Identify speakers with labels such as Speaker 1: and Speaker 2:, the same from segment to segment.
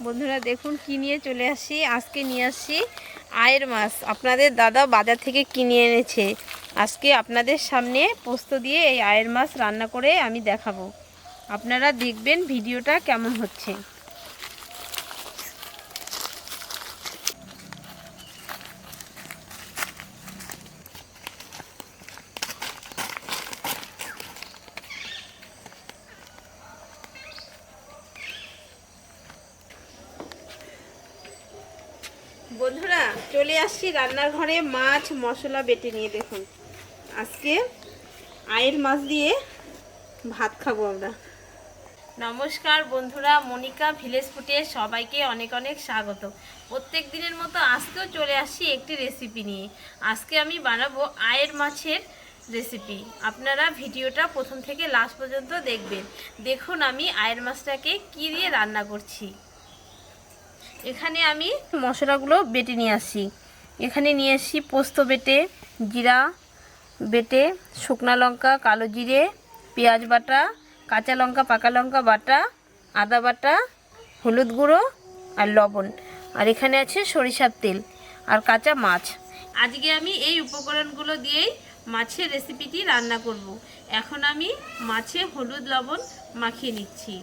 Speaker 1: বন্ধুরা দেখুন কি নিয়ে চলে আসি। আজকে নিয়ে আসি আয়ের মাছ। আপনাদের দাদা বাজার থেকে কিনে এনেছে। আজকে আপনাদের সামনে পোস্ত দিয়ে এই আয়ের মাছ রান্না করে আমি দেখাবো। আপনারা দেখবেন ভিডিওটা কেমন হচ্ছে। বন্ধুরা চলে আসছি রান্নার ঘরে মাছ মশলা বেটে নিয়ে। দেখুন আজকে আয়ের মাছ দিয়ে ভাত খাবো আমরা। নমস্কার বন্ধুরা, মনিকা ভিলেজ ফুডে সবাইকে অনেক অনেক স্বাগত। প্রত্যেক দিনের মতো আজকেও চলে আসছি একটি রেসিপি নিয়ে। আজকে আমি বানাবো আয়ের মাছের রেসিপি। আপনারা ভিডিওটা প্রথম থেকে লাস্ট পর্যন্ত দেখবেন। দেখুন আমি আয়ের মাছটাকে কী দিয়ে রান্না করছি। এখানে আমি মশলাগুলো বেটে নিয়ে আসি। এখানে নিয়ে আসি পোস্ত বেটে, জিরা বেটে, শুকনা লঙ্কা, কালো জিরে, পেঁয়াজ বাটা, কাঁচা লঙ্কা পাকা লঙ্কা বাটা, আদা বাটা, হলুদ গুঁড়ো আর লবণ। আর এখানে আছে সরিষার তেল আর কাঁচা মাছ। আজকে আমি এই উপকরণগুলো দিয়েই মাছের রেসিপিটি রান্না করব। এখন আমি মাছে হলুদ লবণ মাখিয়ে নিচ্ছি।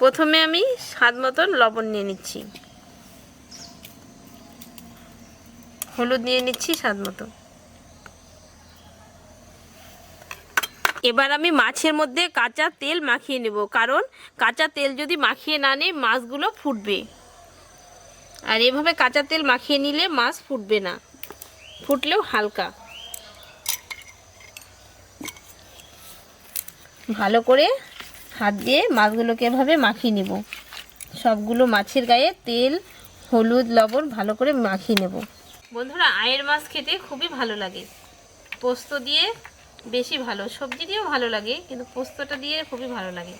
Speaker 1: প্রথমে আমি স্বাদ মতন লবণ নিয়ে নিচ্ছি, হলুদ নিয়ে নিচ্ছি স্বাদ মতো। এবার আমি মাছের মধ্যে কাঁচা তেল মাখিয়ে নেব, কারণ কাঁচা তেল যদি মাখিয়ে না নিই মাছগুলো ফুটবে। আর এভাবে কাঁচা তেল মাখিয়ে নিলে মাছ ফুটবে না, ফুটলেও হালকা। ভালো করে হাত দিয়ে মাছগুলোকে এভাবে মাখিয়ে নেব। সবগুলো মাছের গায়ে তেল হলুদ লবণ ভালো করে মাখিয়ে নেব। বন্ধুরা আয়ের মাছ খেতে খুবই ভালো লাগে। পোস্ত দিয়ে বেশি ভালো, সবজি দিয়েও ভালো লাগে, কিন্তু পোস্তটা দিয়ে খুবই ভালো লাগে।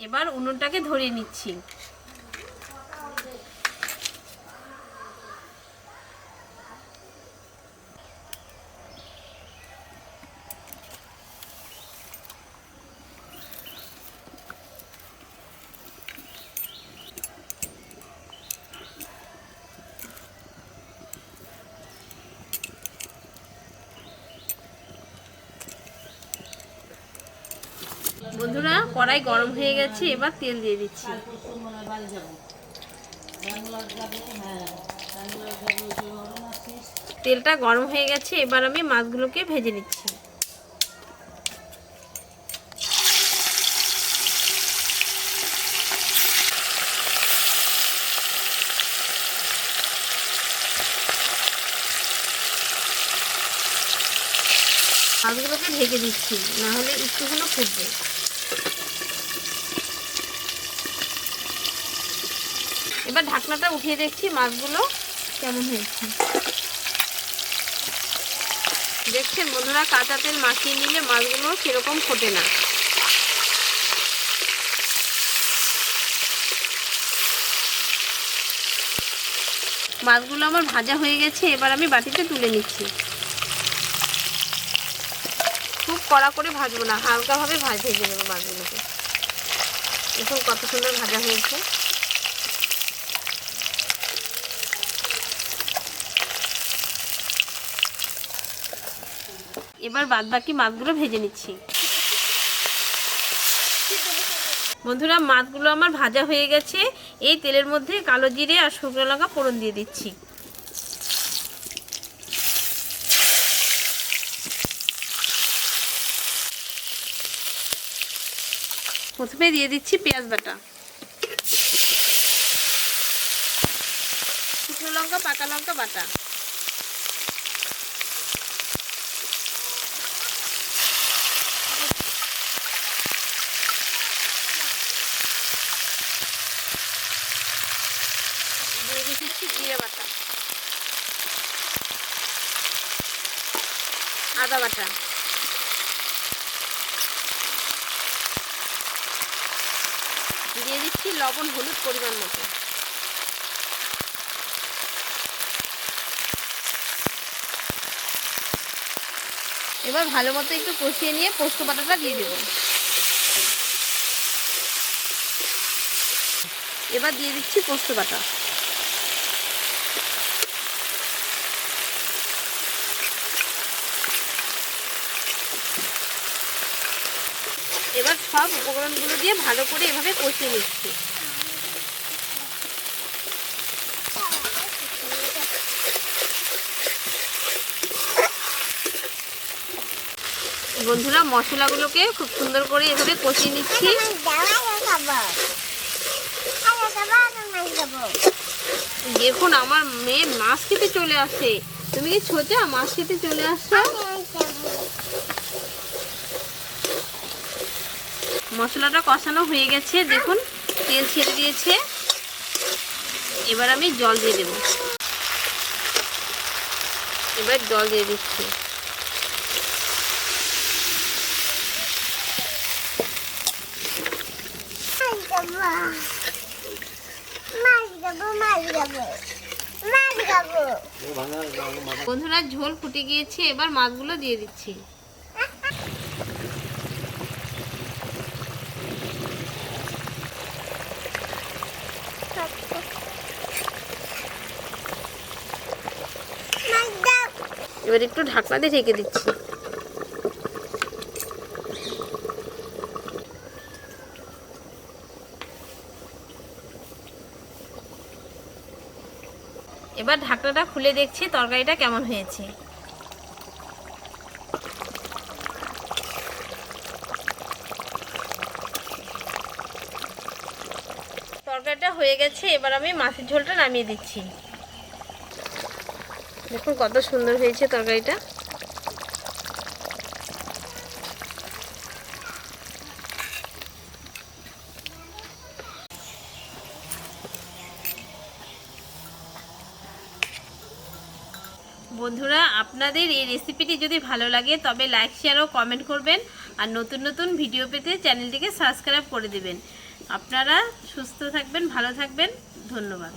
Speaker 1: এবার উনুনটাকে ধরিয়ে নিচ্ছি। বন্ধুরা কড়াই গরম হয়ে গেছে, এবার তেল দিয়ে দিচ্ছি। তেলটা গরম হয়ে গেছে, এবার আমি মাছগুলোকে ভেজে নিচ্ছি। মাছগুলোকে ঢেকে দিচ্ছি, না হলে একটুখানি ফুটবে। এবার ঢাকনাটা উঠিয়ে দেখছি মাছগুলো কেমন হয়েছে। দেখছেন বন্ধুরা, কাঁচা তেল মাখিয়ে নিলে মাছগুলো সেরকম ফোটে না। মাছগুলো আমার ভাজা হয়ে গেছে, এবার আমি বাটিতে তুলে নিচ্ছি। খুব কড়া করে ভাজবো না, হালকাভাবে ভেজে নেবো মাছগুলোকে। দেখুন কত সুন্দর ভাজা হয়েছে। এবার বাদবাকি মাছগুলো ভেজে নিচ্ছি। বন্ধুরা মাছগুলো আমার ভাজা হয়ে গেছে। এই তেলের মধ্যে কালো জিরে আর শুকনো লঙ্কা ফোড়ন দিয়ে দিচ্ছি। প্রথমে দিয়ে দিচ্ছি পেঁয়াজ বাটা, শুকনো লঙ্কা পাকা লঙ্কা বাটা, দিয়ে দিচ্ছি জিরে বাটা, আদা বাটা, দিয়ে দিচ্ছি লবণ হলুদ পরিমাণ মতো। এবার ভালো মতো একটু কষিয়ে নিয়ে পোস্ত বাটাটা দিয়ে দেব। এবার দিয়ে দিচ্ছি পোস্ত বাটা। এবার সব উপকরণগুলো দিয়ে ভালো করে এভাবে কষিয়ে নিচ্ছি। বন্ধুরা মশলাগুলোকে খুব সুন্দর করে এভাবে কষিয়ে নিচ্ছি। দেখুন আমার মেয়ে মাছ খেতে চলে আসে। তুমি কি ছোচা মাছ খেতে চলে আসছো? মশলাটা কষানো হয়ে গেছে, দেখুন তেল ছেড়ে দিয়েছে। এবার আমি জল দিয়ে দেব। এবার জল দিয়ে দিচ্ছি। বন্ধুরা ঝোল ফুটে গিয়েছে, এবার মাছগুলো দিয়ে দিচ্ছি। এবার একটু ঢাকনা দিয়ে ঢেকে দিচ্ছি। এবার ঢাকনাটা খুলে দেখছি তরকারিটা কেমন হয়েছে। তরকারিটা হয়ে গেছে, এবার আমি মাছের ঝোলটা নামিয়ে দিচ্ছি। দেখুন কত সুন্দর হয়েছে তরকারিটা। বন্ধুরা আপনাদের এই রেসিপিটি যদি ভালো লাগে তবে লাইক শেয়ার ও কমেন্ট করবেন, আর নতুন নতুন ভিডিও পেতে চ্যানেলটিকে সাবস্ক্রাইব করে দেবেন। আপনারা সুস্থ থাকবেন, ভালো থাকবেন, ধন্যবাদ।